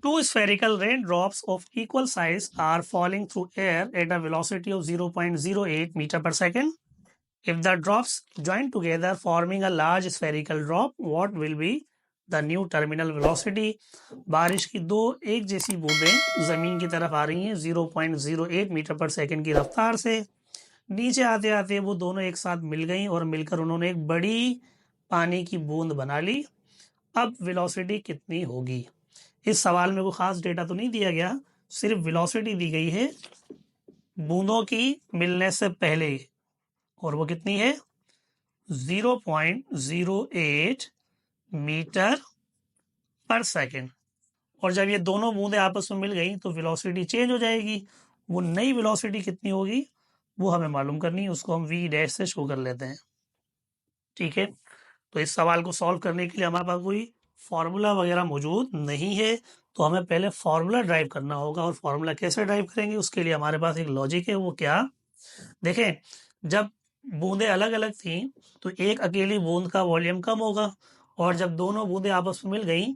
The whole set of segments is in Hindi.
Two spherical raindrops of equal size are falling through air at a velocity of 0.08 meter per second. If the drops join together forming a large spherical drop, what will be the new terminal velocity? बारिश की दो एक जैसी बूंदें जमीन की तरफ आ रही हैं 0.08 मीटर पर सेकंड की रफ्तार से। नीचे आते आते वो दोनों एक साथ मिल गई और मिलकर उन्होंने एक बड़ी पानी की बूंद बना ली। अब वेलोसिटी कितनी होगी? इस सवाल में कोई खास डेटा तो नहीं दिया गया, सिर्फ वेलोसिटी दी गई है बूंदों की मिलने से पहले, और वो कितनी है? 0.08 मीटर पर सेकेंड। और जब ये दोनों बूंदें आपस में मिल गई तो वेलोसिटी चेंज हो जाएगी। वो नई वेलोसिटी कितनी होगी वो हमें मालूम करनी है, उसको हम वी डैश से शो कर लेते हैं। ठीक है, तो इस सवाल को सॉल्व करने के लिए हमारे पास कोई फॉर्मूला वगैरह मौजूद नहीं है, तो हमें पहले फॉर्मूला ड्राइव करना होगा। और फॉर्मूला कैसे ड्राइव करेंगे उसके लिए हमारे पास एक लॉजिक है। वो क्या? देखें, जब बूंदें अलग अलग थी तो एक अकेली बूंद का वॉल्यूम कम होगा, और जब दोनों बूंदें आपस में मिल गई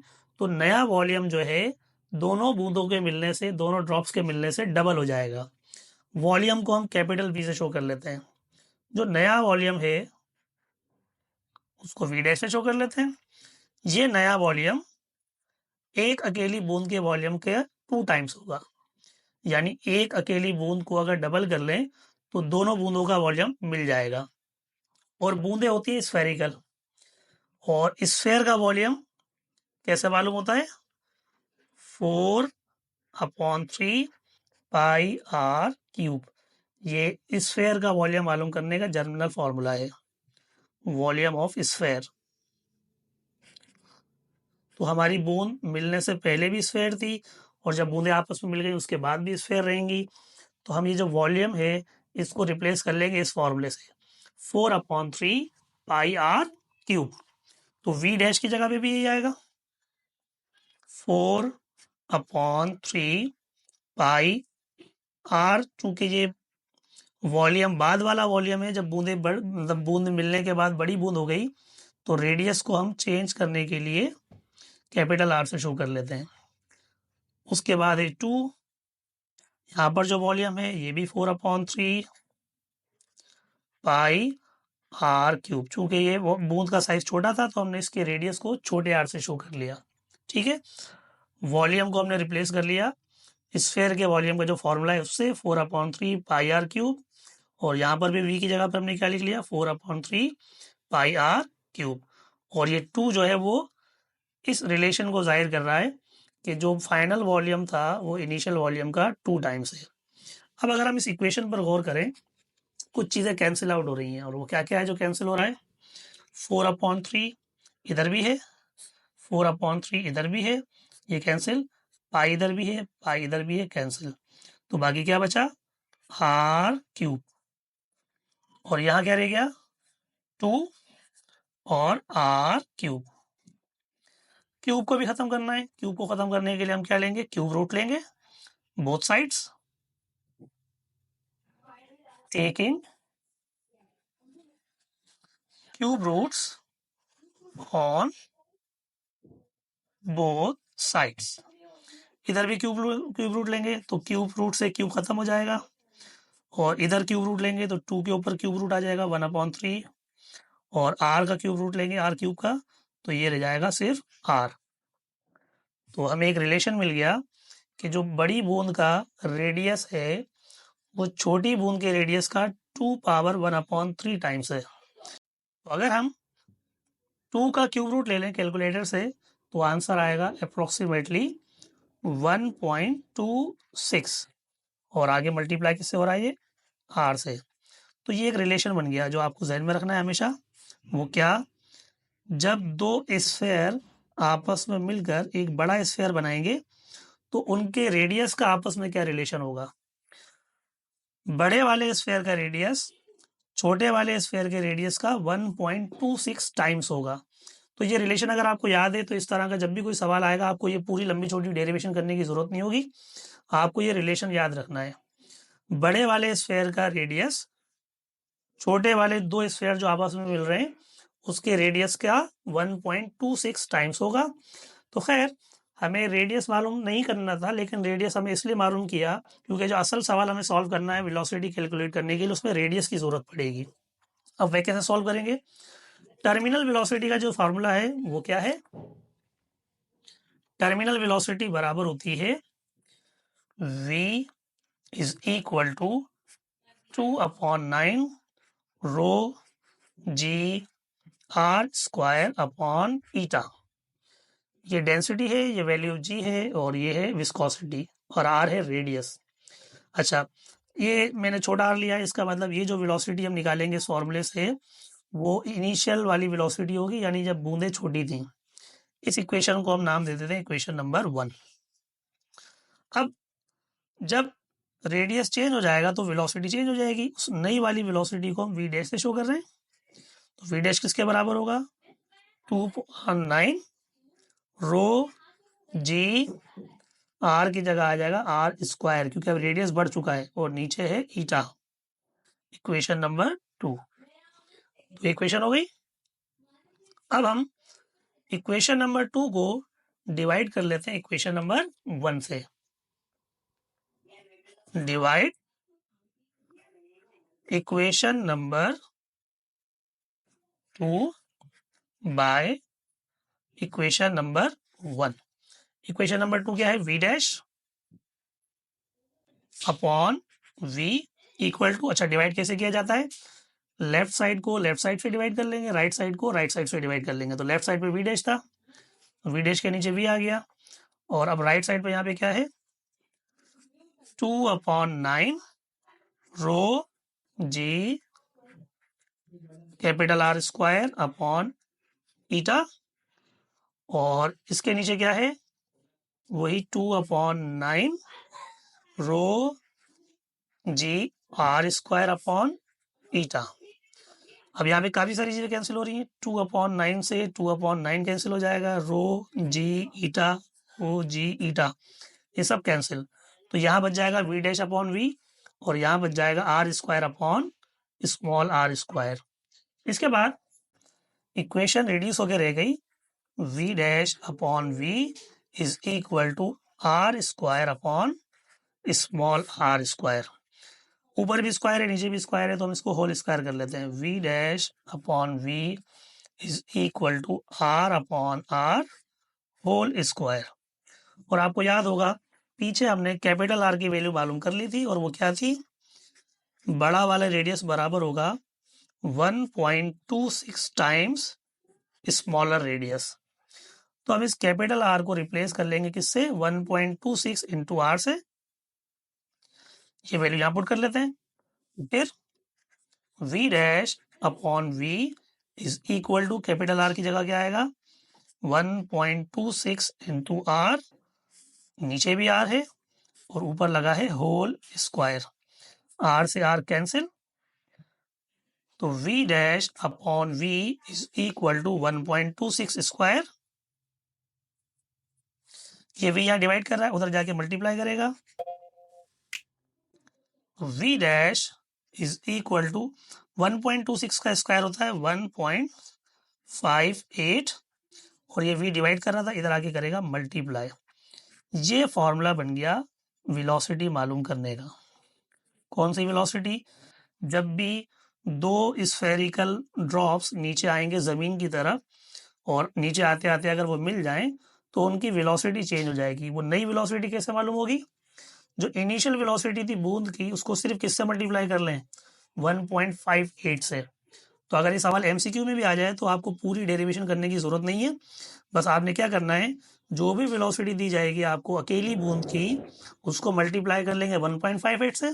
तो नया वॉल्यूम जो है दोनों बूंदों के मिलने से, दोनों ड्रॉप्स के मिलने से डबल हो जाएगा। वॉल्यूम को हम कैपिटल वी से शो कर लेते हैं। जो नया वॉल्यूम है उसको वी डैश से शो कर लेते हैं। ये नया वॉल्यूम एक अकेली बूंद के वॉल्यूम के 2 टाइम्स होगा, यानी एक अकेली बूंद को अगर डबल कर लें तो दोनों बूंदों का वॉल्यूम मिल जाएगा। और बूंदें होती है स्फेरिकल, और स्फेयर का वॉल्यूम कैसे मालूम होता है? 4/3 पाई आर क्यूब। ये स्फेयर का वॉल्यूम मालूम करने का जर्नल फॉर्मूला है, वॉल्यूम ऑफ स्फेयर। तो हमारी बूंद मिलने से पहले भी स्फेयर थी, और जब बूंदें आपस में मिल गई उसके बाद भी स्फेयर रहेंगी। तो हम ये जो वॉल्यूम है इसको रिप्लेस कर लेंगे इस फॉर्मूले से, 4/3 पाई आर क्यूब। तो वी डैश की जगह पे भी यही आएगा, 4/3 पाई आर। चूंकि ये वॉल्यूम बाद वाला वॉल्यूम है, जब मतलब बूंद मिलने के बाद बड़ी बूंद हो गई तो रेडियस को हम चेंज करने के लिए कैपिटल आर से शो कर लेते हैं। उसके बाद है 2, यहाँ पर जो वॉल्यूम है ये भी 4/3 पाई आर क्यूब। चूंकि ये बूंद का साइज छोटा था तो हमने इसके रेडियस को छोटे आर से शो कर लिया। ठीक है, वॉल्यूम को हमने रिप्लेस कर लिया स्फेयर के वॉल्यूम का जो फॉर्मूला है उससे, 4/3 पाई आर क्यूब। और यहाँ पर भी वी की जगह पर हमने क्या लिख लिया? 4/3 पाई आर क्यूब। और ये 2 जो है वो इस रिलेशन को जाहिर कर रहा है कि जो फाइनल वॉल्यूम था वो इनिशियल वॉल्यूम का 2 टाइम्स है। अब अगर हम इस इक्वेशन पर गौर करें, कुछ चीज़ें कैंसिल आउट हो रही हैं, और वो क्या क्या है जो कैंसिल हो रहा है? 4/3 इधर भी है, 4/3 इधर भी है, ये कैंसिल। पाई इधर भी है, पाई इधर भी है, कैंसिल। तो बाकी क्या बचा? R cube. और यहाँ क्या रह गया? 2 और आर क्यूब। क्यूब को भी खत्म करना है। क्यूब को खत्म करने के लिए हम क्या लेंगे? क्यूब रूट लेंगे both sides, taking cube roots on both sides. इधर भी क्यूब रूट लेंगे तो क्यूब रूट से क्यूब खत्म हो जाएगा, और इधर क्यूब रूट लेंगे तो 2 के ऊपर क्यूब रूट आ जाएगा 1/3। और आर का क्यूब रूट लेंगे आर क्यूब का, तो ये रह जाएगा सिर्फ आर। तो हमें एक रिलेशन मिल गया कि जो बड़ी बूंद का रेडियस है वो छोटी बूंद के रेडियस का 2 पावर 1/3 टाइम्स है। तो अगर हम 2 का क्यूब रूट ले लें कैलकुलेटर से तो आंसर आएगा अप्रोक्सीमेटली 1.26, और आगे मल्टीप्लाई किससे हो रहा है? ये आर से। तो ये एक रिलेशन बन गया जो आपको जहन में रखना है हमेशा। वो क्या? जब दो स्फेयर आपस में मिलकर एक बड़ा स्फेयर बनाएंगे तो उनके रेडियस का आपस में क्या रिलेशन होगा? बड़े वाले स्फेयर का रेडियस छोटे वाले स्फेयर के रेडियस का 1.26 टाइम्स होगा। तो ये रिलेशन अगर आपको याद है तो इस तरह का जब भी कोई सवाल आएगा आपको ये पूरी लंबी छोटी डेरिवेशन करने की जरूरत नहीं होगी, आपको ये रिलेशन याद रखना है। बड़े वाले स्फेयर का रेडियस छोटे वाले दो स्फेयर जो आपस में मिल रहे हैं उसके रेडियस का 1.26 टाइम्स होगा। तो खैर हमें रेडियस मालूम नहीं करना था, लेकिन रेडियस हमें इसलिए मालूम किया क्योंकि जो असल सवाल हमें सॉल्व करना है वेलोसिटी कैलकुलेट करने के लिए, उसमें रेडियस की ज़रूरत पड़ेगी। अब वह कैसे सॉल्व करेंगे? टर्मिनल वेलोसिटी का जो फार्मूला है वो क्या है? टर्मिनल वेलोसिटी बराबर होती है v is equal to 2/9 rho g r square upon eta. ये डेंसिटी है, ये वैल्यू जी है, और ये है विस्कोसिटी, और आर है रेडियस। अच्छा, ये मैंने छोटा आर लिया है, इसका मतलब ये जो वेलोसिटी हम निकालेंगे इस फॉर्मूले से, वो इनिशियल वाली वेलोसिटी होगी, यानी जब बूंदें छोटी थी। इस इक्वेशन को हम नाम दे देते हैं इक्वेशन नंबर 1। अब जब रेडियस चेंज हो जाएगा तो वेलोसिटी चेंज हो जाएगी। उस नई वाली वेलोसिटी को हम वी डैश से शो कर रहे हैं। तो वी डैश किसके बराबर होगा? 2/9 रो जी आर की जगह आ जाएगा आर स्क्वायर, क्योंकि अब रेडियस बढ़ चुका है, और नीचे है ईटा। Equation number 2। तो इक्वेशन हो गई। अब हम इक्वेशन नंबर 2 को डिवाइड कर लेते हैं इक्वेशन नंबर 1 से। Divide equation number 2 by equation number 1। Equation number 2 क्या है? V dash upon V equal to, अच्छा डिवाइड कैसे किया जाता है? लेफ्ट साइड को लेफ्ट साइड से डिवाइड कर लेंगे, राइट साइड को राइट साइड से डिवाइड कर लेंगे। तो लेफ्ट साइड पे वी डैश था, वी डैश के नीचे वी आ गया, और अब राइट साइड पे यहाँ पे क्या है? 2/9 rho G capital R square upon ईटा, और इसके नीचे क्या है? वही 2/9 rho g r square upon ईटा। अब यहाँ पे काफ़ी सारी चीज़ें कैंसिल हो रही हैं। 2/9 से 2/9 कैंसिल हो जाएगा, रो जी ईटा, ओ जी ईटा, ये सब कैंसिल। तो यहाँ बच जाएगा वी डैश अपॉन वी, और यहाँ बच जाएगा R square upon small R square. इसके बाद इक्वेशन रिड्यूस होकर रह गई, V dash upon V is equal to R square upon small R square. ऊपर भी स्क्वायर है, नीचे भी स्क्वायर है, तो हम इसको होल स्क्वायर कर लेते हैं। V dash upon V is equal to R upon R whole square. और आपको याद होगा पीछे हमने कैपिटल आर की वैल्यू मालूम कर ली थी, और वो क्या थी? बड़ा वाला रेडियस बराबर होगा 1.26 टाइम्स स्मॉलर रेडियस। तो हम इस कैपिटल आर को रिप्लेस कर लेंगे किससे? 1.26 इंटू आर से। ये वैल्यू यहाँ पुट कर लेते हैं। फिर V dash upon V is equal to, capital R की जगह क्या आएगा? 1.26 इंटू आर, नीचे भी आर है और ऊपर लगा है होल स्क्वायर। आर से आर कैंसिल, तो V dash upon V is equal to 1.26 square. ये वी यहाँ डिवाइड कर रहा है, उधर जाके मल्टीप्लाई करेगा। V dash is equal to 1.26 का स्क्वायर होता है 1.58, और ये वी डिवाइड कर रहा था, इधर आके करेगा मल्टीप्लाई। ये फॉर्मूला बन गया वेलोसिटी मालूम करने का। कौन सी वेलोसिटी? जब भी दो स्फेरिकल ड्रॉप्स नीचे आएंगे ज़मीन की तरफ, और नीचे आते आते अगर वो मिल जाएं तो उनकी वेलोसिटी चेंज हो जाएगी। वो नई वेलोसिटी कैसे मालूम होगी? जो इनिशियल वेलोसिटी थी बूंद की, उसको सिर्फ किससे मल्टीप्लाई कर लें? 1.58 से। तो अगर ये सवाल एमसीक्यू में भी आ जाए तो आपको पूरी डेरिवेशन करने की ज़रूरत नहीं है। बस आपने क्या करना है, जो भी वेलोसिटी दी जाएगी आपको अकेली बूंद की, उसको मल्टीप्लाई कर लेंगे 1.58 से,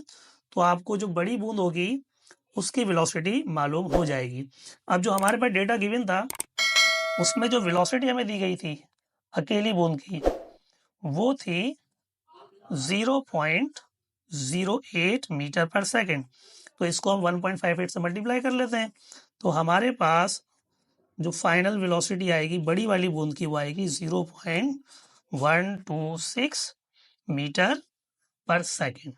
तो आपको जो बड़ी बूंद होगी उसकी वेलोसिटी मालूम हो जाएगी। अब जो हमारे पास डेटा गिवन था उसमें जो वेलोसिटी हमें दी गई थी अकेली बूंद की, वो थी 0.08 मीटर पर सेकेंड। तो इसको हम 1.58 से मल्टीप्लाई कर लेते हैं, तो हमारे पास जो फाइनल वेलोसिटी आएगी बड़ी वाली बूंद की, वो आएगी 0.126 मीटर पर सेकेंड।